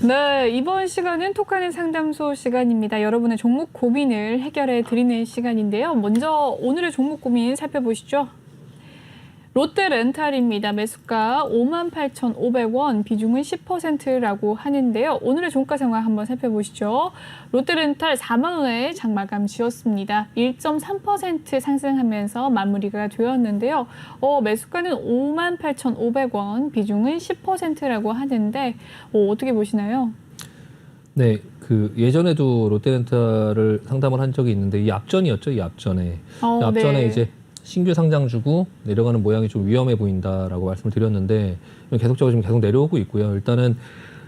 네, 이번 시간은 톡하는 상담소 시간입니다. 여러분의 종목 고민을 해결해 드리는 시간인데요. 먼저 오늘의 종목 고민 살펴보시죠. 롯데렌탈입니다. 매수가 58,500원, 비중은 10%라고 하는데요. 오늘의 종가 상황 한번 살펴보시죠. 롯데렌탈 4만 원에 장마감 지었습니다. 1.3% 상승하면서 마무리가 되었는데요. 매수가는 58,500원, 비중은 10%라고 하는데 어떻게 보시나요? 네, 예전에도 롯데렌탈을 상담을 한 적이 있는데 이 앞전이었죠, 이 앞전에. 앞전에 네. 이제 신규 상장주고 내려가는 모양이 좀 위험해 보인다라고 말씀을 드렸는데 계속적으로 지금 계속 내려오고 있고요. 일단은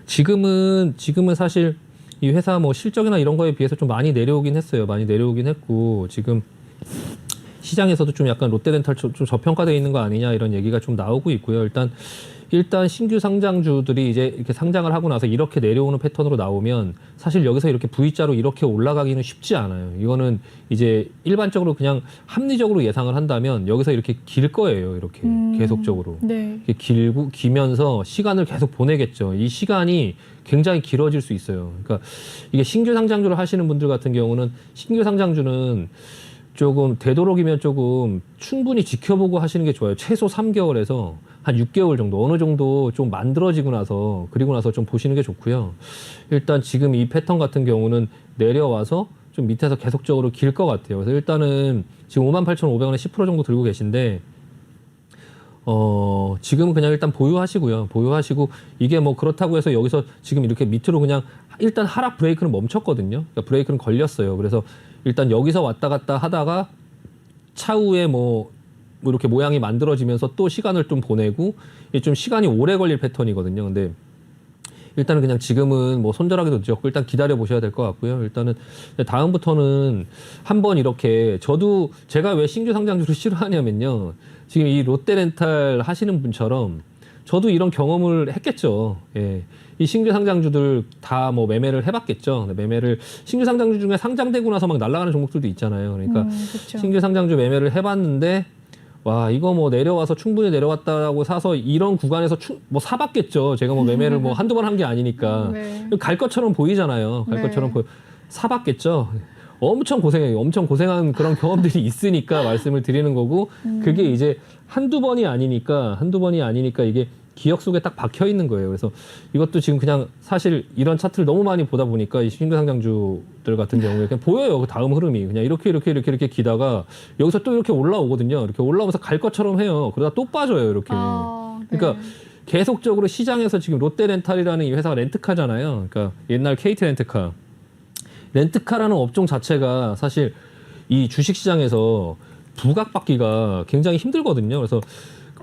지금은 사실 이 회사 뭐 실적이나 이런 거에 비해서 좀 많이 내려오긴 했어요. 많이 내려오긴 했고 지금 시장에서도 좀 약간 롯데렌탈 좀 저평가되어 있는 거 아니냐 이런 얘기가 좀 나오고 있고요. 일단 신규 상장주들이 이제 이렇게 상장을 하고 나서 이렇게 내려오는 패턴으로 나오면 사실 여기서 이렇게 V자로 이렇게 올라가기는 쉽지 않아요. 이거는 이제 일반적으로 그냥 합리적으로 예상을 한다면 여기서 이렇게 길 거예요. 이렇게 계속적으로. 네. 이렇게 기면서 시간을 계속 보내겠죠. 이 시간이 굉장히 길어질 수 있어요. 그러니까 이게 신규 상장주를 하시는 분들 같은 경우는 신규 상장주는 조금 되도록이면 조금 충분히 지켜보고 하시는 게 좋아요. 최소 3개월에서 한 6개월 정도 어느 정도 좀 만들어지고 나서 그리고 나서 좀 보시는 게 좋고요. 일단 지금 이 패턴 같은 경우는 내려와서 좀 밑에서 계속적으로 길 것 같아요. 그래서 일단은 지금 58,500원에 10% 정도 들고 계신데 지금은 그냥 일단 보유하시고요. 보유하시고 이게 뭐 그렇다고 해서 여기서 지금 이렇게 밑으로 그냥 일단 하락 브레이크는 멈췄거든요. 그러니까 브레이크는 걸렸어요. 그래서 일단 여기서 왔다 갔다 하다가 차후에 뭐 이렇게 모양이 만들어지면서 또 시간을 좀 보내고 이게 좀 시간이 오래 걸릴 패턴이거든요. 근데 일단은 그냥 지금은 뭐 손절하기도 늦었고 일단 기다려 보셔야 될 것 같고요. 일단은 다음부터는 한번 이렇게 저도 제가 왜 신규 상장주를 싫어하냐면요. 지금 이 롯데렌탈 하시는 분처럼 저도 이런 경험을 했겠죠. 예. 이 신규 상장주들 다 뭐 매매를 해봤겠죠. 매매를 신규 상장주 중에 상장되고 나서 막 날아가는 종목들도 있잖아요. 그러니까 그렇죠. 신규 상장주 매매를 해봤는데 와 이거 뭐 내려와서 충분히 내려왔다고 사서 이런 구간에서 뭐 사봤겠죠. 제가 뭐 매매를 뭐 한두 번 한 게 아니니까 네. 갈 것처럼 보이잖아요. 갈 네. 것처럼 사봤겠죠. 엄청 고생해요. 엄청 고생한 그런 경험들이 있으니까 말씀을 드리는 거고 그게 이제 한두 번이 아니니까 이게 기억 속에 딱 박혀 있는 거예요. 그래서 이것도 지금 그냥 사실 이런 차트를 너무 많이 보다 보니까 이 신규 상장주들 같은 경우에 그냥 보여요. 그 다음 흐름이 그냥 이렇게 기다가 여기서 또 이렇게 올라오거든요. 이렇게 올라오면서 갈 것처럼 해요. 그러다 또 빠져요. 이렇게. 네. 그러니까 계속적으로 시장에서 지금 롯데렌탈이라는 이 회사가 렌트카잖아요. 그러니까 옛날 KT 렌트카. 렌트카라는 업종 자체가 사실 이 주식시장에서 부각받기가 굉장히 힘들거든요. 그래서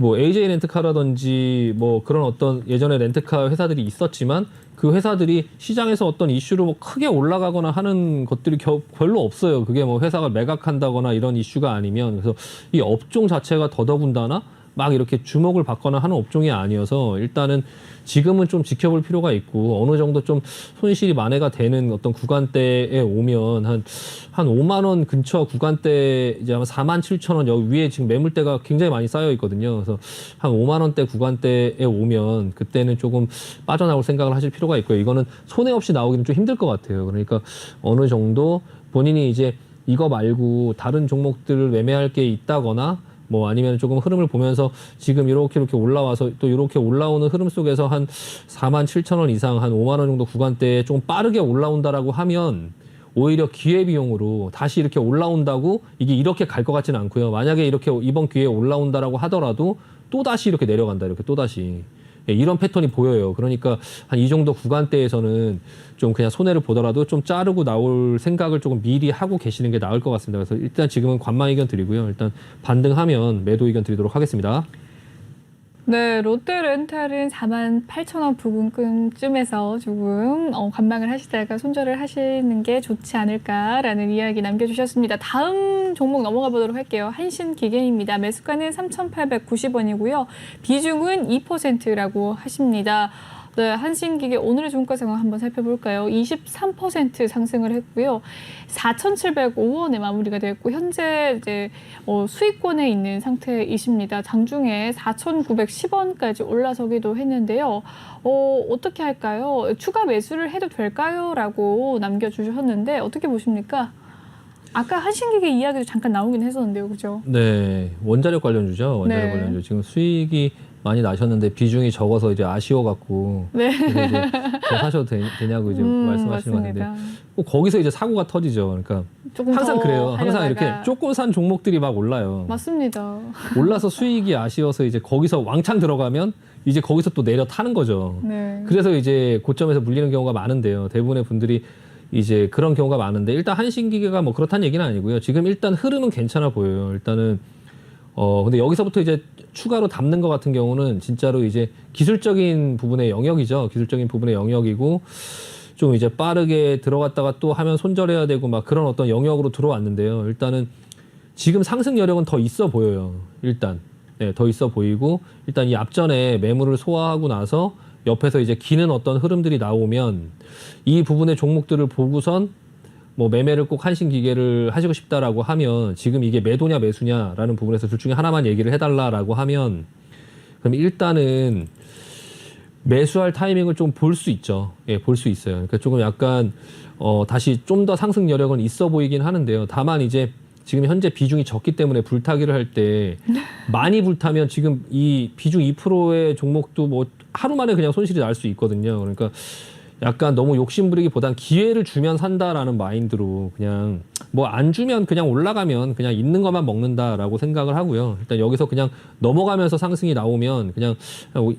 뭐 AJ 렌트카라든지 뭐 그런 어떤 예전에 렌트카 회사들이 있었지만 그 회사들이 시장에서 어떤 이슈로 뭐 크게 올라가거나 하는 것들이 별로 없어요. 그게 뭐 회사가 매각한다거나 이런 이슈가 아니면 그래서 이 업종 자체가 더더군다나 막 이렇게 주목을 받거나 하는 업종이 아니어서 일단은 지금은 좀 지켜볼 필요가 있고 어느 정도 좀 손실이 만회가 되는 어떤 구간대에 오면 한 5만 원 근처 구간대 이제 아마 47,000원 여기 위에 지금 매물대가 굉장히 많이 쌓여 있거든요. 그래서 한 5만 원대 구간대에 오면 그때는 조금 빠져나올 생각을 하실 필요가 있고요. 이거는 손해 없이 나오기는 좀 힘들 것 같아요. 그러니까 어느 정도 본인이 이제 이거 말고 다른 종목들을 매매할 게 있다거나 뭐 아니면 조금 흐름을 보면서 지금 이렇게 올라와서 또 이렇게 올라오는 흐름 속에서 한 47,000원 이상 한 5만 원 정도 구간대에 좀 빠르게 올라온다라고 하면 오히려 기회비용으로 다시 이렇게 올라온다고 이게 이렇게 갈 것 같지는 않고요. 만약에 이렇게 이번 기회에 올라온다라고 하더라도 또 다시 이렇게 내려간다. 이렇게 또 다시. 예, 이런 패턴이 보여요. 그러니까 한 이 정도 구간대에서는 좀 그냥 손해를 보더라도 좀 자르고 나올 생각을 조금 미리 하고 계시는 게 나을 것 같습니다. 그래서 일단 지금은 관망 의견 드리고요. 일단 반등하면 매도 의견 드리도록 하겠습니다. 네, 롯데렌탈은 48,000원 부근쯤에서 조금 관망을 하시다가 손절을 하시는 게 좋지 않을까라는 이야기 남겨주셨습니다. 다음 종목 넘어가 보도록 할게요. 한신기계입니다. 매수가는 3,890원이고요. 비중은 2%라고 하십니다. 네, 한신기계 오늘의 종가 상황 한번 살펴볼까요? 23% 상승을 했고요. 4,705원에 마무리가 됐고 현재 이제 수익권에 있는 상태이십니다. 장중에 4,910원까지 올라서기도 했는데요. 어떻게 할까요? 추가 매수를 해도 될까요? 라고 남겨주셨는데 어떻게 보십니까? 아까 한신기계 이야기도 잠깐 나오긴 했었는데요. 그죠? 네, 원자력 관련주죠. 원자력 네. 관련주. 지금 수익이 많이 나셨는데 비중이 적어서 이제 아쉬워갖고 네. 이제 더 사셔도 되냐고 이제 말씀하시는 것 같은데 맞습니다. 꼭 거기서 이제 사고가 터지죠. 그러니까 조금 항상 더 그래요. 항상 하려다가. 이렇게 조금 산 종목들이 막 올라요. 맞습니다. 올라서 수익이 아쉬워서 이제 거기서 왕창 들어가면 이제 거기서 또 내려 타는 거죠. 네. 그래서 이제 고점에서 물리는 경우가 많은데요. 대부분의 분들이 이제 그런 경우가 많은데 일단 한신기계가 뭐 그렇다는 얘기는 아니고요. 지금 일단 흐름은 괜찮아 보여요. 일단은 근데 여기서부터 이제 추가로 담는 것 같은 경우는 진짜로 이제 기술적인 부분의 영역이죠. 기술적인 부분의 영역이고 좀 이제 빠르게 들어갔다가 또 하면 손절해야 되고 막 그런 어떤 영역으로 들어왔는데요. 일단은 지금 상승 여력은 더 있어 보여요. 일단. 네, 더 있어 보이고 일단 이 앞전에 매물을 소화하고 나서 옆에서 이제 기는 어떤 흐름들이 나오면 이 부분의 종목들을 보고선 뭐 매매를 꼭 한신기계를 하시고 싶다라고 하면 지금 이게 매도냐 매수냐라는 부분에서 둘 중에 하나만 얘기를 해달라라고 하면 그럼 일단은 매수할 타이밍을 좀 볼 수 있죠. 예, 볼 수 있어요. 그러니까 조금 약간 다시 좀 더 상승 여력은 있어 보이긴 하는데요. 다만 이제 지금 현재 비중이 적기 때문에 불타기를 할 때 많이 불타면 지금 이 비중 2%의 종목도 뭐 하루 만에 그냥 손실이 날 수 있거든요. 그러니까 약간 너무 욕심부리기보단 기회를 주면 산다라는 마인드로 그냥 뭐 안 주면 그냥 올라가면 그냥 있는 것만 먹는다라고 생각을 하고요. 일단 여기서 그냥 넘어가면서 상승이 나오면 그냥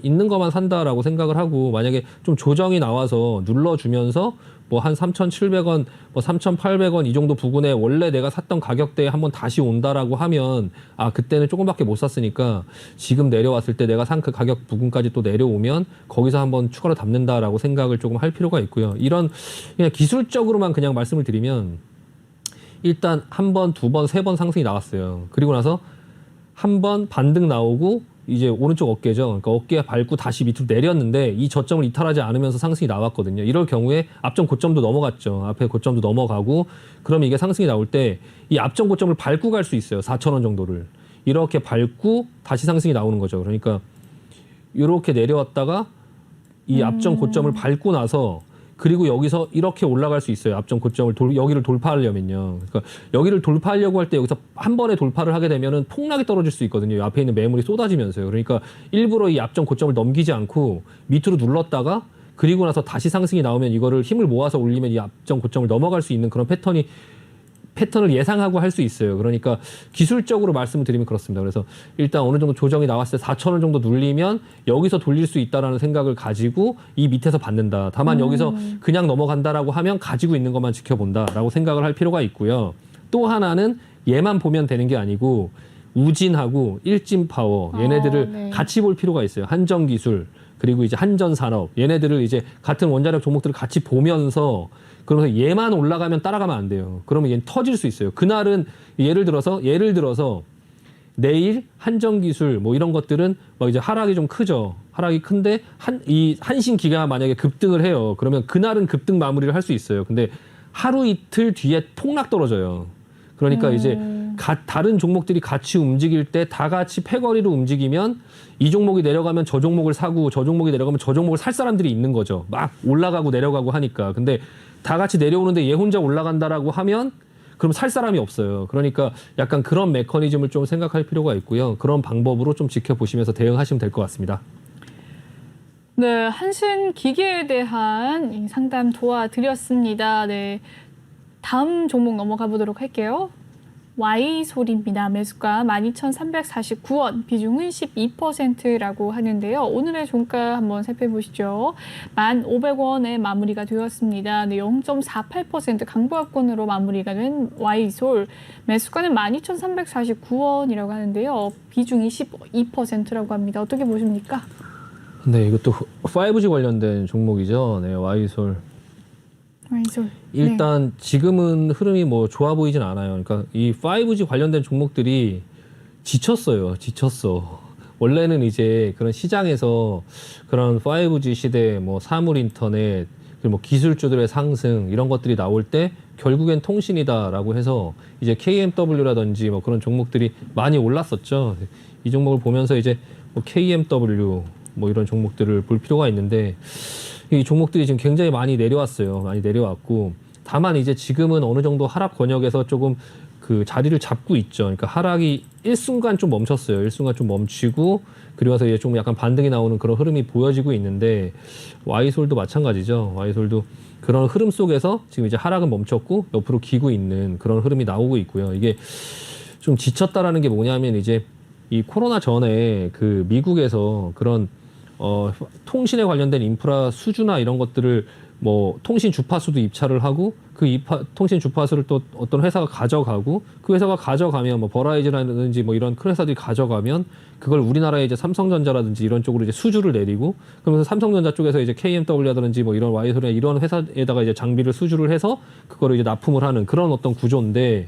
있는 것만 산다라고 생각을 하고 만약에 좀 조정이 나와서 눌러주면서 뭐 한 3,700원, 뭐 3,800원 이 정도 부근에 원래 내가 샀던 가격대에 한번 다시 온다라고 하면 아 그때는 조금밖에 못 샀으니까 지금 내려왔을 때 내가 산 그 가격 부근까지 또 내려오면 거기서 한번 추가로 담는다라고 생각을 조금 할 필요가 있고요. 이런 그냥 기술적으로만 그냥 말씀을 드리면 일단 한 번, 두 번, 세 번 상승이 나왔어요. 그리고 나서 한 번 반등 나오고 이제 오른쪽 어깨죠. 그러니까 어깨 밟고 다시 밑으로 내렸는데 이 저점을 이탈하지 않으면서 상승이 나왔거든요. 이럴 경우에 앞전 고점도 넘어갔죠. 앞에 고점도 넘어가고 그러면 이게 상승이 나올 때 이 앞전 고점을 밟고 갈 수 있어요. 4,000원 정도를. 이렇게 밟고 다시 상승이 나오는 거죠. 그러니까 이렇게 내려왔다가 이 앞전 고점을 밟고 나서 그리고 여기서 이렇게 올라갈 수 있어요. 앞전 고점을 여기를 돌파하려면요. 그러니까 여기를 돌파하려고 할 때 여기서 한 번에 돌파를 하게 되면은 폭락이 떨어질 수 있거든요. 앞에 있는 매물이 쏟아지면서요. 그러니까 일부러 이 앞전 고점을 넘기지 않고 밑으로 눌렀다가 그리고 나서 다시 상승이 나오면 이거를 힘을 모아서 올리면 이 앞전 고점을 넘어갈 수 있는 그런 패턴을 예상하고 할 수 있어요. 그러니까 기술적으로 말씀을 드리면 그렇습니다. 그래서 일단 어느 정도 조정이 나왔을 때 4,000원 정도 눌리면 여기서 돌릴 수 있다라는 생각을 가지고 이 밑에서 받는다. 다만 여기서 그냥 넘어간다라고 하면 가지고 있는 것만 지켜본다라고 생각을 할 필요가 있고요. 또 하나는 얘만 보면 되는 게 아니고 우진하고 일진파워 얘네들을 네. 같이 볼 필요가 있어요. 한정기술 그리고 이제 한전산업 얘네들을 이제 같은 원자력 종목들을 같이 보면서 그러면서 얘만 올라가면 따라가면 안 돼요. 그러면 얘는 터질 수 있어요. 그날은 예를 들어서 내일 한정기술 뭐 이런 것들은 막 이제 하락이 좀 크죠. 하락이 큰데 이 한신기계가 만약에 급등을 해요. 그러면 그날은 급등 마무리를 할 수 있어요. 근데 하루 이틀 뒤에 폭락 떨어져요. 그러니까 이제 다른 종목들이 같이 움직일 때 다 같이 패거리로 움직이면 이 종목이 내려가면 저 종목을 사고 저 종목이 내려가면 저 종목을 살 사람들이 있는 거죠. 막 올라가고 내려가고 하니까. 근데 다 같이 내려오는데 얘 혼자 올라간다라고 하면 그럼 살 사람이 없어요. 그러니까 약간 그런 메커니즘을 좀 생각할 필요가 있고요. 그런 방법으로 좀 지켜보시면서 대응하시면 될 것 같습니다. 네, 한신기계에 대한 이 상담 도와드렸습니다. 네, 다음 종목 넘어가 보도록 할게요. Y솔입니다. 매수가 12,349원, 비중은 12%라고 하는데요. 오늘의 종가 한번 살펴보시죠. 1,500원에 마무리가 되었습니다. 네, 0.48% 강보합권으로 마무리가 된 Y솔. 매수가는 12,349원이라고 하는데요. 비중이 12%라고 합니다. 어떻게 보십니까? 네, 이것도 5G 관련된 종목이죠. 네, Y솔. Y솔. 일단 지금은 흐름이 뭐 좋아 보이진 않아요. 그러니까 이 5G 관련된 종목들이 지쳤어요. 원래는 이제 그런 시장에서 그런 5G 시대, 뭐 사물 인터넷, 그리고 뭐 기술주들의 상승 이런 것들이 나올 때 결국엔 통신이다라고 해서 이제 KMW라든지 뭐 그런 종목들이 많이 올랐었죠. 이 종목을 보면서 이제 뭐 KMW 뭐 이런 종목들을 볼 필요가 있는데 이 종목들이 지금 굉장히 많이 내려왔어요. 많이 내려왔고 다만 이제 지금은 어느 정도 하락 권역에서 조금 그 자리를 잡고 있죠. 그러니까 하락이 일순간 좀 멈췄어요. 일순간 좀 멈추고 그리고 나서 이제 좀 약간 반등이 나오는 그런 흐름이 보여지고 있는데 와이솔도 마찬가지죠. 와이솔도 그런 흐름 속에서 지금 이제 하락은 멈췄고 옆으로 기고 있는 그런 흐름이 나오고 있고요. 이게 좀 지쳤다라는 게 뭐냐면 이제 이 코로나 전에 그 미국에서 그런 통신에 관련된 인프라 수주나 이런 것들을 뭐 통신 주파수도 입찰을 하고 그 통신 주파수를 또 어떤 회사가 가져가고 그 회사가 가져가면 뭐 버라이즌이라든지 뭐 이런 큰 회사들이 가져가면 그걸 우리나라에 이제 삼성전자라든지 이런 쪽으로 이제 수주를 내리고 그러면서 삼성전자 쪽에서 이제 KMW라든지 뭐 이런 와이솔이나 이런 회사에다가 이제 장비를 수주를 해서 그거를 이제 납품을 하는 그런 어떤 구조인데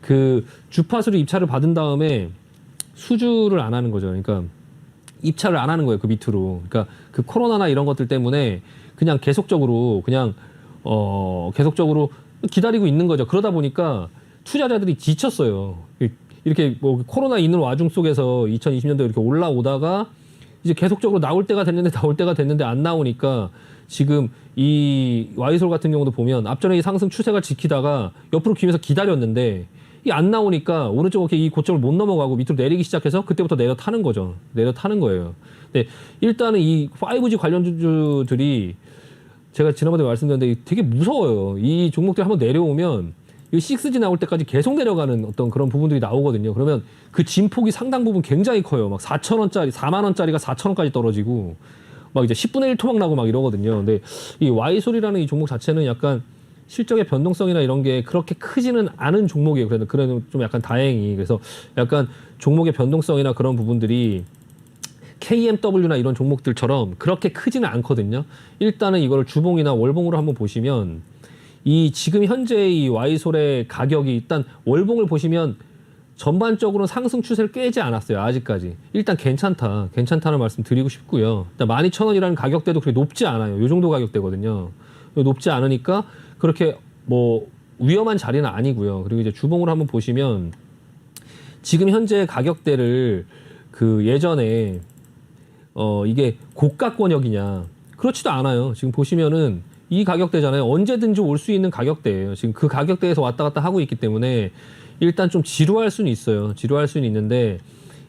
그 주파수를 입찰을 받은 다음에 수주를 안 하는 거죠. 그러니까 입찰을 안 하는 거예요. 그 밑으로. 그러니까 그 코로나나 이런 것들 때문에 그냥 계속적으로 계속적으로 기다리고 있는 거죠. 그러다 보니까 투자자들이 지쳤어요. 이렇게 뭐 코로나 있는 와중 속에서 2020년도에 이렇게 올라오다가 이제 계속적으로 나올 때가 됐는데 안 나오니까 지금 이 와이솔 같은 경우도 보면 앞전에 이 상승 추세가 지키다가 옆으로 기면서 기다렸는데 이 안 나오니까 오른쪽 어깨 이 고점을 못 넘어가고 밑으로 내리기 시작해서 그때부터 내려 타는 거죠. 내려 타는 거예요. 근데 일단은 이 5G 관련주들이 제가 지난번에 말씀드렸는데 되게 무서워요. 이 종목들이 한번 내려오면 이 6G 나올 때까지 계속 내려가는 어떤 그런 부분들이 나오거든요. 그러면 그 진폭이 상당 부분 굉장히 커요. 막 4,000원짜리, 4만 원짜리가 4,000원까지 떨어지고 막 이제 10분의 1 토막 나고 막 이러거든요. 근데 이 와이솔이라는 이 종목 자체는 약간 실적의 변동성이나 이런 게 그렇게 크지는 않은 종목이에요. 그래도 좀 약간 다행히. 그래서 약간 종목의 변동성이나 그런 부분들이 KMW나 이런 종목들처럼 그렇게 크지는 않거든요. 일단은 이거를 주봉이나 월봉으로 한번 보시면 이 지금 현재 이 와이솔의 가격이 일단 월봉을 보시면 전반적으로 상승 추세를 깨지 않았어요. 아직까지. 일단 괜찮다는 말씀 드리고 싶고요. 일단 12,000원이라는 가격대도 그렇게 높지 않아요. 이 정도 가격대거든요. 높지 않으니까 그렇게 뭐 위험한 자리는 아니고요. 그리고 이제 주봉으로 한번 보시면 지금 현재 가격대를 그 예전에 이게 고가권역이냐 그렇지도 않아요. 지금 보시면은 이 가격대잖아요. 언제든지 올 수 있는 가격대예요. 지금 그 가격대에서 왔다 갔다 하고 있기 때문에 일단 좀 지루할 수는 있어요. 지루할 수는 있는데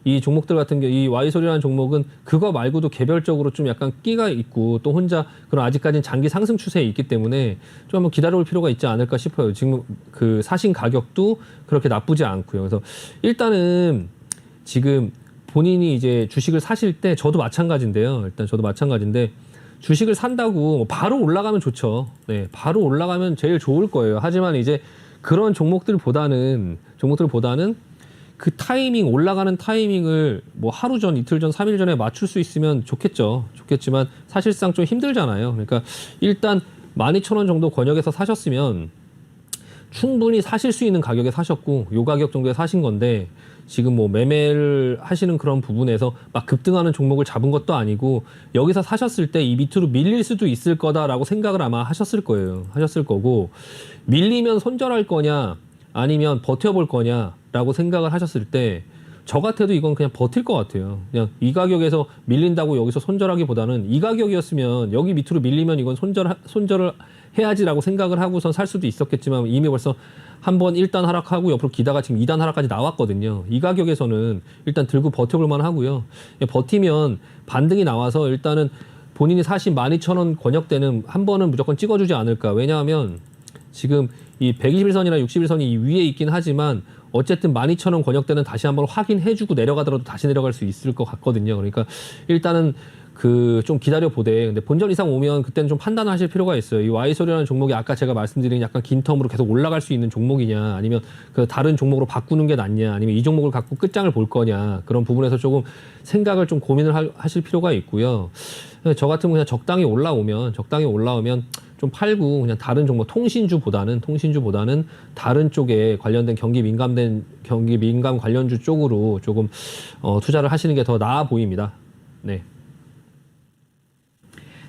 이 종목들 같은 게 이 와이솔이라는 종목은 그거 말고도 개별적으로 좀 약간 끼가 있고 또 혼자 그런 아직까지는 장기 상승 추세에 있기 때문에 좀 한번 기다려볼 필요가 있지 않을까 싶어요. 지금 그 사신 가격도 그렇게 나쁘지 않고요. 그래서 일단은 지금 본인이 이제 주식을 사실 때 저도 마찬가지인데요. 일단 저도 마찬가지인데 주식을 산다고 뭐 바로 올라가면 좋죠. 네, 바로 올라가면 제일 좋을 거예요. 하지만 이제 그런 종목들보다는 그 타이밍 올라가는 타이밍을 뭐 하루 전, 이틀 전, 3일 전에 맞출 수 있으면 좋겠지만 사실상 좀 힘들잖아요. 그러니까 일단 12,000원 정도 권역에서 사셨으면 충분히 사실 수 있는 가격에 사셨고 요 가격 정도에 사신 건데 지금 뭐 매매를 하시는 그런 부분에서 막 급등하는 종목을 잡은 것도 아니고 여기서 사셨을 때 이 밑으로 밀릴 수도 있을 거다라고 생각을 아마 하셨을 거예요. 하셨을 거고 밀리면 손절할 거냐 아니면 버텨볼 거냐라고 생각을 하셨을 때 저 같아도 이건 그냥 버틸 것 같아요. 그냥 이 가격에서 밀린다고 여기서 손절하기보다는 이 가격이었으면 여기 밑으로 밀리면 이건 손절을 해야지라고 생각을 하고선 살 수도 있었겠지만 이미 벌써 한번 1단 하락하고 옆으로 기다가 지금 2단 하락까지 나왔거든요. 이 가격에서는 일단 들고 버텨볼 만 하고요. 버티면 반등이 나와서 일단은 본인이 사신 12,000원 권역대는 한 번은 무조건 찍어주지 않을까. 왜냐하면 지금 이 121선이나 61선이 이 위에 있긴 하지만 어쨌든 12,000원 권역대는 다시 한번 확인해주고 내려가더라도 다시 내려갈 수 있을 것 같거든요. 그러니까 일단은 그 좀 기다려 보되 근데 본전 이상 오면 그때는 좀 판단하실 필요가 있어요. 이 와이솔이라는 종목이 아까 제가 말씀드린 약간 긴 텀으로 계속 올라갈 수 있는 종목이냐 아니면 그 다른 종목으로 바꾸는 게 낫냐 아니면 이 종목을 갖고 끝장을 볼 거냐 그런 부분에서 조금 생각을 좀 고민을 하실 필요가 있고요. 저 같은 경우 그냥 적당히 올라오면 좀 팔고 그냥 다른 종목 통신주보다는 다른 쪽에 관련된 경기 민감 관련주 쪽으로 조금 투자를 하시는 게 더 나아 보입니다. 네.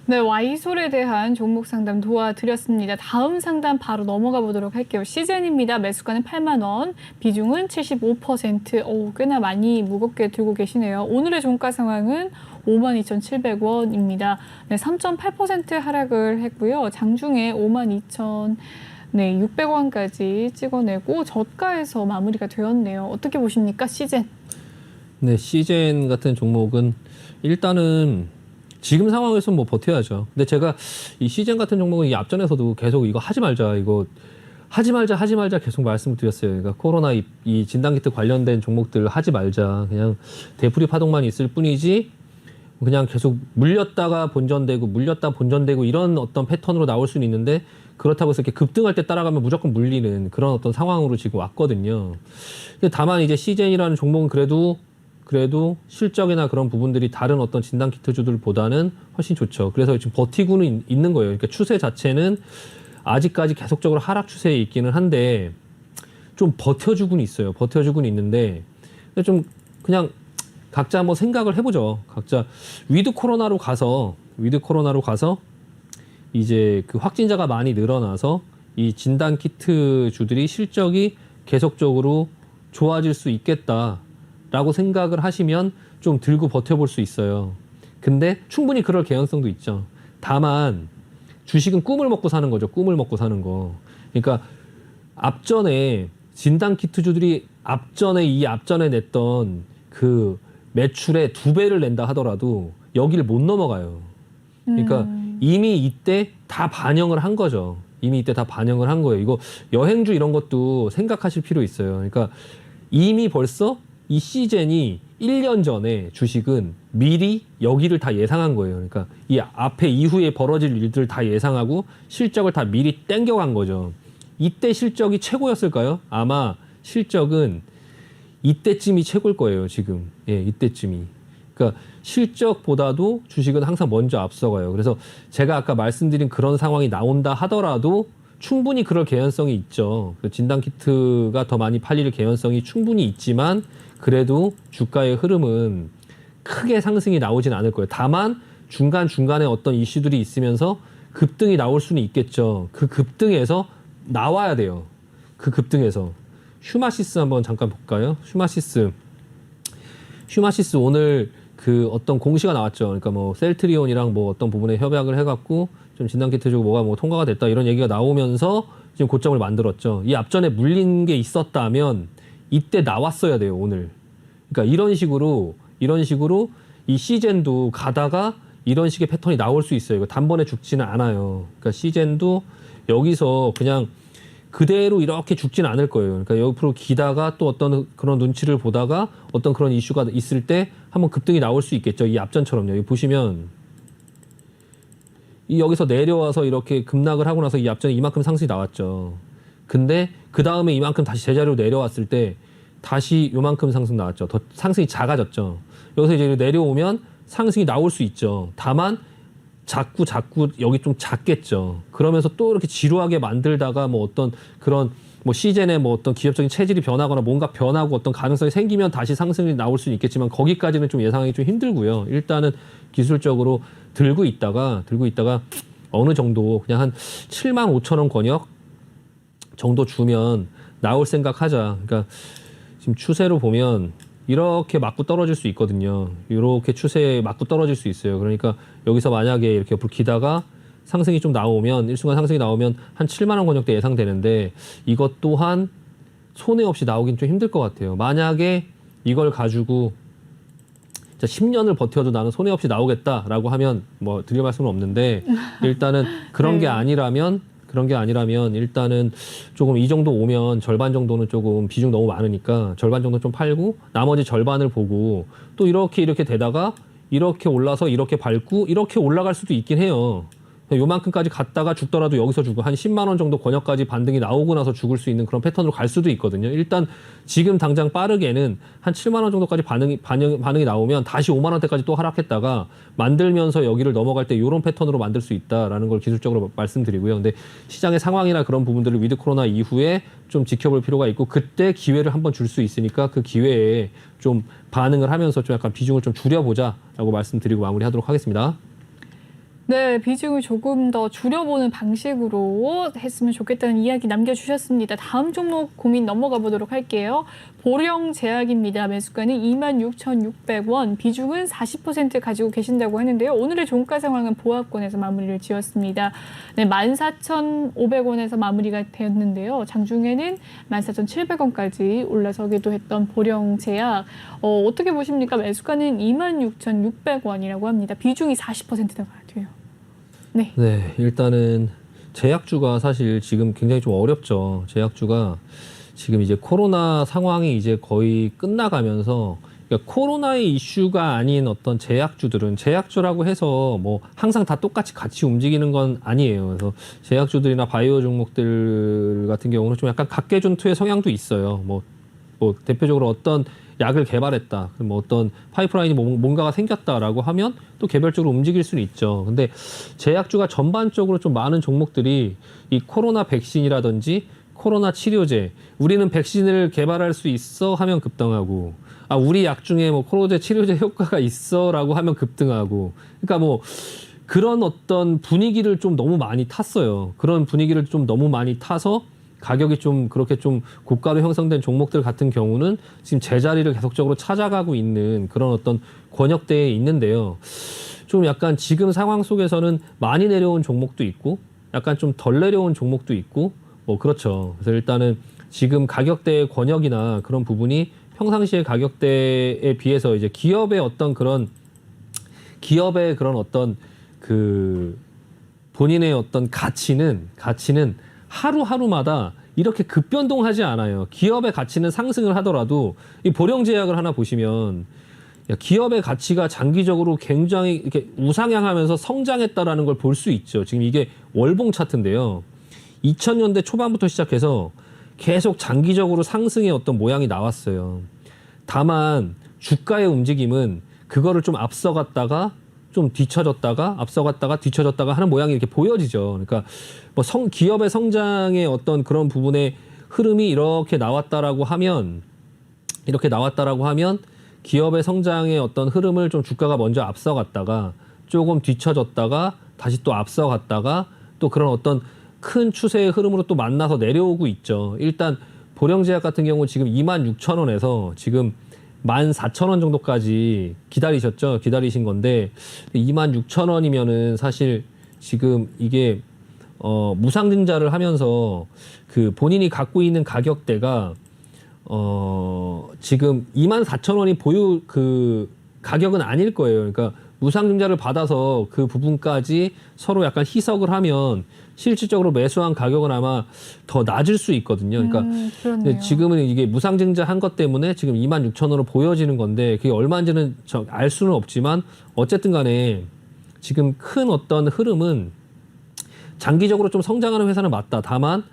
네, 와이솔에 대한 종목 상담 도와드렸습니다. 다음 상담 바로 넘어가 보도록 할게요. 시젠입니다. 매수가는 8만 원, 비중은 75%. 꽤나 많이 무겁게 들고 계시네요. 오늘의 종가 상황은 52,700원입니다. 네, 3.8% 하락을 했고요. 장중에 52,600원까지 찍어내고 저가에서 마무리가 되었네요. 어떻게 보십니까, 시젠? 네, 시젠 같은 종목은 일단은 지금 상황에서 뭐 버텨야죠. 근데 제가 이 시젠 같은 종목은 이 앞전에서도 계속 이거 하지 말자 계속 말씀을 드렸어요. 그러니까 코로나 이 진단키트 관련된 종목들 하지 말자. 그냥 되풀이 파동만 있을 뿐이지 그냥 계속 물렸다가 본전되고 이런 어떤 패턴으로 나올 수는 있는데 그렇다고 해서 이렇게 급등할 때 따라가면 무조건 물리는 그런 어떤 상황으로 지금 왔거든요. 근데 다만 이제 시젠이라는 종목은 그래도 실적이나 그런 부분들이 다른 어떤 진단키트주들보다는 훨씬 좋죠. 그래서 지금 버티고는 있는 거예요. 그러니까 추세 자체는 아직까지 계속적으로 하락 추세에 있기는 한데 좀 버텨주고는 있어요. 버텨주고는 있는데 좀 그냥 각자 한번 생각을 해보죠. 각자 위드 코로나로 가서 이제 그 확진자가 많이 늘어나서 이 진단키트 주들이 실적이 계속적으로 좋아질 수 있겠다라고 생각을 하시면 좀 들고 버텨볼 수 있어요. 근데 충분히 그럴 개연성도 있죠. 다만 주식은 꿈을 먹고 사는 거죠. 꿈을 먹고 사는 거. 그러니까 앞전에 진단키트주들이 앞전에 냈던 그 매출의 2배를 낸다 하더라도 여기를 못 넘어가요. 그러니까 이미 이때 다 반영을 한 거죠. 이미 이때 다 반영을 한 거예요. 이거 여행주 이런 것도 생각하실 필요 있어요. 그러니까 이미 벌써 이 시젠이 1년 전에 주식은 미리 여기를 다 예상한 거예요. 그러니까 이 앞에 이후에 벌어질 일들을 다 예상하고 실적을 다 미리 땡겨간 거죠. 이때 실적이 최고였을까요? 아마 실적은 이때쯤이 최고일 거예요, 지금. 예, 이때쯤이. 그러니까 실적보다도 주식은 항상 먼저 앞서가요. 그래서 제가 아까 말씀드린 그런 상황이 나온다 하더라도 충분히 그럴 개연성이 있죠. 진단키트가 더 많이 팔릴 개연성이 충분히 있지만 그래도 주가의 흐름은 크게 상승이 나오진 않을 거예요. 다만 중간중간에 어떤 이슈들이 있으면서 급등이 나올 수는 있겠죠. 그 급등에서 나와야 돼요. 그 급등에서. 휴마시스 한번 잠깐 볼까요? 휴마시스 오늘 그 어떤 공시가 나왔죠. 그러니까 뭐 셀트리온이랑 뭐 어떤 부분에 협약을 해갖고 좀 진단키트 주고 뭐가 뭐 통과가 됐다 이런 얘기가 나오면서 지금 고점을 만들었죠. 이 앞전에 물린 게 있었다면 이때 나왔어야 돼요, 오늘. 그러니까 이런 식으로 이 시젠도 가다가 이런 식의 패턴이 나올 수 있어요. 이거 단번에 죽지는 않아요. 그러니까 시젠도 여기서 그냥 그대로 이렇게 죽지는 않을 거예요. 그러니까 옆으로 기다가 또 어떤 그런 눈치를 보다가 어떤 그런 이슈가 있을 때 한번 급등이 나올 수 있겠죠. 이 앞전처럼요. 여기 보시면 여기서 내려와서 이렇게 급락을 하고 나서 이 앞전에 이만큼 상승이 나왔죠. 근데 그 다음에 이만큼 다시 제자리로 내려왔을 때 다시 요만큼 상승 나왔죠. 더 상승이 작아졌죠. 여기서 이제 내려오면 상승이 나올 수 있죠. 다만 자꾸 여기 좀 작겠죠. 그러면서 또 이렇게 지루하게 만들다가 뭐 어떤 그런 뭐 시즌에 뭐 어떤 기업적인 체질이 변하거나 뭔가 변하고 어떤 가능성이 생기면 다시 상승이 나올 수는 있겠지만 거기까지는 좀 예상하기 좀 힘들고요. 일단은 기술적으로 들고 있다가 어느 정도 그냥 한 75,000원 권역 정도 주면 나올 생각하자. 그러니까 지금 추세로 보면 이렇게 맞고 떨어질 수 있거든요. 이렇게 추세에 맞고 떨어질 수 있어요. 그러니까 여기서 만약에 이렇게 옆으로 기다가 상승이 좀 나오면 일순간 상승이 나오면 한 7만 원 권역대 예상되는데 이것 또한 손해 없이 나오긴 좀 힘들 것 같아요. 만약에 이걸 가지고 10년을 버텨도 나는 손해 없이 나오겠다라고 하면 뭐 드릴 말씀은 없는데 일단은 그런 게 아니라면 일단은 조금 이 정도 오면 절반 정도는 조금 비중 너무 많으니까 절반 정도 좀 팔고 나머지 절반을 보고 또 이렇게 되다가 이렇게 올라서 이렇게 밟고 이렇게 올라갈 수도 있긴 해요. 요만큼까지 갔다가 죽더라도 여기서 죽고 한 10만 원 정도 권역까지 반등이 나오고 나서 죽을 수 있는 그런 패턴으로 갈 수도 있거든요. 일단 지금 당장 빠르게는 한 7만 원 정도까지 반응이 나오면 다시 5만 원대까지 또 하락했다가 만들면서 여기를 넘어갈 때 이런 패턴으로 만들 수 있다라는 걸 기술적으로 말씀드리고요. 근데 시장의 상황이나 그런 부분들을 위드 코로나 이후에 좀 지켜볼 필요가 있고 그때 기회를 한번 줄 수 있으니까 그 기회에 좀 반응을 하면서 좀 약간 비중을 좀 줄여보자라고 말씀드리고 마무리하도록 하겠습니다. 네, 비중을 조금 더 줄여보는 방식으로 했으면 좋겠다는 이야기 남겨주셨습니다. 다음 종목 고민 넘어가 보도록 할게요. 보령제약입니다. 매수가는 26,600원, 비중은 40% 가지고 계신다고 하는데요. 오늘의 종가 상황은 보합권에서 마무리를 지었습니다. 네, 14,500원에서 마무리가 되었는데요. 장중에는 14,700원까지 올라서기도 했던 보령제약. 어떻게 보십니까? 매수가는 26,600원이라고 합니다. 비중이 40%가 돼요. 네. 네, 일단은 제약주가 사실 지금 굉장히 좀 어렵죠. 제약주가 지금 이제 코로나 상황이 이제 거의 끝나가면서 그러니까 코로나의 이슈가 아닌 어떤 제약주들은 제약주라고 해서 뭐 항상 다 똑같이 같이 움직이는 건 아니에요. 그래서 제약주들이나 바이오 종목들 같은 경우는 좀 약간 각계존투의 성향도 있어요. 뭐 대표적으로 어떤 약을 개발했다. 뭐 어떤 파이프라인이 뭔가가 생겼다라고 하면 또 개별적으로 움직일 수는 있죠. 근데 제약주가 전반적으로 좀 많은 종목들이 이 코로나 백신이라든지 코로나 치료제, 우리는 백신을 개발할 수 있어 하면 급등하고, 아 우리 약 중에 뭐 코로나 치료제 효과가 있어라고 하면 급등하고, 그러니까 뭐 그런 어떤 분위기를 좀 너무 많이 탔어요. 그런 분위기를 좀 너무 많이 타서 가격이 좀 그렇게 좀 고가로 형성된 종목들 같은 경우는 지금 제자리를 계속적으로 찾아가고 있는 그런 어떤 권역대에 있는데요. 좀 약간 지금 상황 속에서는 많이 내려온 종목도 있고 약간 좀 덜 내려온 종목도 있고 뭐 그렇죠. 그래서 일단은 지금 가격대의 권역이나 그런 부분이 평상시의 가격대에 비해서 이제 기업의 그런 어떤 그 본인의 어떤 가치는 하루하루마다 이렇게 급변동하지 않아요. 기업의 가치는 상승을 하더라도 이 보령제약을 하나 보시면 기업의 가치가 장기적으로 굉장히 이렇게 우상향하면서 성장했다라는 걸 볼 수 있죠. 지금 이게 월봉 차트인데요. 2000년대 초반부터 시작해서 계속 장기적으로 상승의 어떤 모양이 나왔어요. 다만 주가의 움직임은 그거를 좀 앞서갔다가 좀 뒤쳐졌다가 앞서갔다가 뒤쳐졌다가 하는 모양이 이렇게 보여지죠. 그러니까 뭐 기업의 성장의 어떤 그런 부분의 흐름이 이렇게 나왔다라고 하면 기업의 성장의 어떤 흐름을 좀 주가가 먼저 앞서갔다가 조금 뒤쳐졌다가 다시 또 앞서갔다가 또 그런 어떤 큰 추세의 흐름으로 또 만나서 내려오고 있죠. 일단 보령제약 같은 경우 지금 26,000원에서 지금 14,000원 정도까지 기다리신 건데 26,000원이면은 사실 지금 이게 무상증자를 하면서 그 본인이 갖고 있는 가격대가 지금 24,000원이 보유 그 가격은 아닐 거예요. 그러니까 무상증자를 받아서 그 부분까지 서로 약간 희석을 하면 실질적으로 매수한 가격은 아마 더 낮을 수 있거든요. 그러니까 그렇네요. 지금은 이게 무상증자 한 것 때문에 지금 26,000원으로 보여지는 건데 그게 얼마인지는 알 수는 없지만 어쨌든 간에 지금 큰 어떤 흐름은 장기적으로 좀 성장하는 회사는 맞다. 다만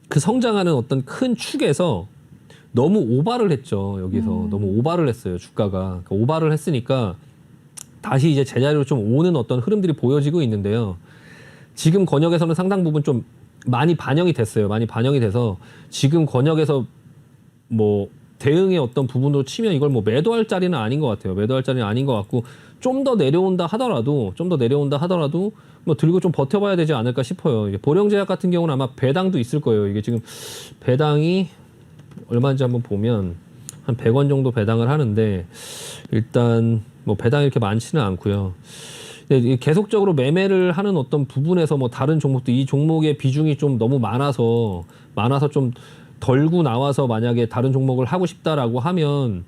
그 성장하는 어떤 큰 축에서 너무 오바를 했죠. 여기서 너무 오바를 했어요. 주가가. 그러니까 오바를 했으니까 다시 이제 제자리로 좀 오는 어떤 흐름들이 보여지고 있는데요. 지금 권역에서는 상당 부분 좀 많이 반영이 됐어요. 많이 반영이 돼서 지금 권역에서 뭐 대응의 어떤 부분으로 치면 이걸 뭐 매도할 자리는 아닌 것 같아요. 매도할 자리는 아닌 것 같고 좀 더 내려온다 하더라도 뭐 들고 좀 버텨봐야 되지 않을까 싶어요. 이게 보령제약 같은 경우는 아마 배당도 있을 거예요. 이게 지금 배당이 얼마인지 한번 보면 한 100원 정도 배당을 하는데 일단 뭐 배당이 이렇게 많지는 않고요. 계속적으로 매매를 하는 어떤 부분에서 뭐 다른 종목도 이 종목의 비중이 좀 너무 많아서 좀 덜고 나와서 만약에 다른 종목을 하고 싶다라고 하면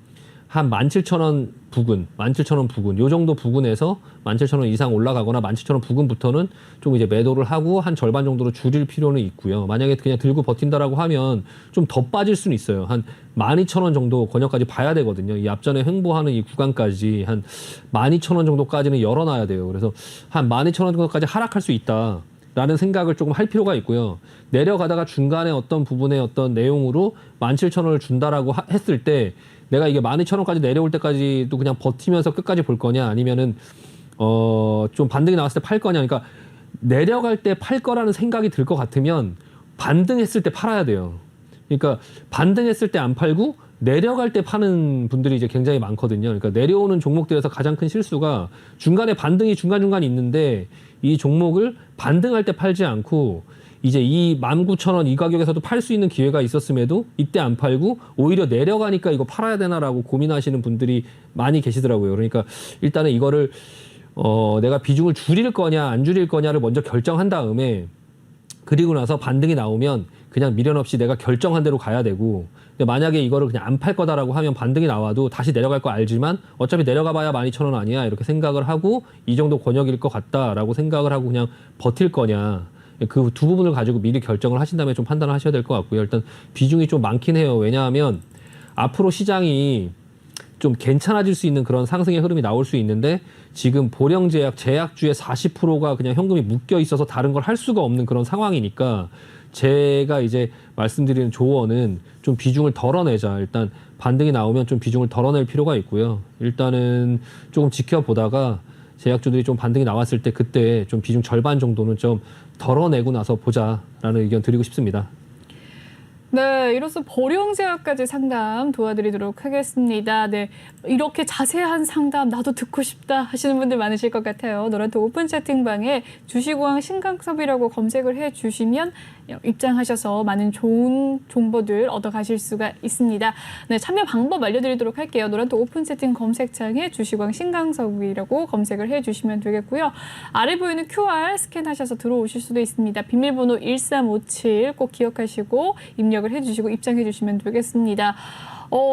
한 17,000원 부근, 17,000원 부근, 요 정도 부근에서 17,000원 이상 올라가거나 17,000원 부근부터는 좀 이제 매도를 하고 한 절반 정도로 줄일 필요는 있고요. 만약에 그냥 들고 버틴다라고 하면 좀 더 빠질 수는 있어요. 한 12,000원 정도 권역까지 봐야 되거든요. 이 앞전에 횡보하는 이 구간까지 한 12,000원 정도까지는 열어놔야 돼요. 그래서 한 12,000원 정도까지 하락할 수 있다. 라는 생각을 조금 할 필요가 있고요. 내려가다가 중간에 어떤 부분의 어떤 내용으로 17,000원을 준다라고 했을 때 내가 이게 12,000원까지 내려올 때까지도 그냥 버티면서 끝까지 볼 거냐 아니면은 좀 반등이 나왔을 때 팔 거냐. 그러니까 내려갈 때 팔 거라는 생각이 들 것 같으면 반등했을 때 팔아야 돼요. 그러니까 반등했을 때 안 팔고 내려갈 때 파는 분들이 이제 굉장히 많거든요. 그러니까 내려오는 종목들에서 가장 큰 실수가 중간에 반등이 중간중간 있는데 이 종목을 반등할 때 팔지 않고 이제 이 19,000원 이 가격에서도 팔 수 있는 기회가 있었음에도 이때 안 팔고 오히려 내려가니까 이거 팔아야 되나라고 고민하시는 분들이 많이 계시더라고요. 그러니까 일단은 이거를 내가 비중을 줄일 거냐 안 줄일 거냐를 먼저 결정한 다음에 그리고 나서 반등이 나오면 그냥 미련 없이 내가 결정한 대로 가야 되고 근데 만약에 이거를 그냥 안 팔 거다라고 하면 반등이 나와도 다시 내려갈 거 알지만 어차피 내려가 봐야 12,000원 아니야 이렇게 생각을 하고 이 정도 권역일 것 같다라고 생각을 하고 그냥 버틸 거냐 그 두 부분을 가지고 미리 결정을 하신 다음에 좀 판단을 하셔야 될 것 같고요. 일단 비중이 좀 많긴 해요. 왜냐하면 앞으로 시장이 좀 괜찮아질 수 있는 그런 상승의 흐름이 나올 수 있는데 지금 보령제약 제약주의 40%가 그냥 현금이 묶여 있어서 다른 걸 할 수가 없는 그런 상황이니까 제가 이제 말씀드리는 조언은 좀 비중을 덜어내자. 일단 반등이 나오면 좀 비중을 덜어낼 필요가 있고요. 일단은 조금 지켜보다가 제약주들이 좀 반등이 나왔을 때 그때 좀 비중 절반 정도는 좀 덜어내고 나서 보자라는 의견 드리고 싶습니다. 네, 이로써 보령제약까지 상담 도와드리도록 하겠습니다. 네, 이렇게 자세한 상담 나도 듣고 싶다 하시는 분들 많으실 것 같아요. 노란톡 오픈 채팅방에 주식왕 신강섭이라고 검색을 해주시면 입장하셔서 많은 좋은 정보들 얻어가실 수가 있습니다. 네, 참여 방법 알려드리도록 할게요. 노란톡 오픈 채팅 검색창에 주식왕 신강섭이라고 검색을 해주시면 되겠고요. 아래 보이는 QR 스캔하셔서 들어오실 수도 있습니다. 비밀번호 1357 꼭 기억하시고 입력을 해주시고 입장해주시면 되겠습니다.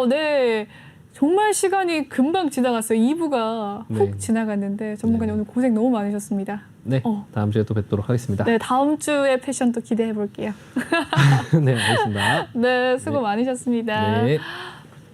네. 정말 시간이 금방 지나갔어요. 2부가 훅 네. 지나갔는데 전문가님 오늘 고생 너무 많으셨습니다. 네, 다음 주에 또 뵙도록 하겠습니다. 네, 다음 주에 패션 또 기대해 볼게요. 네, 알겠습니다. 네, 수고 네. 많으셨습니다. 네.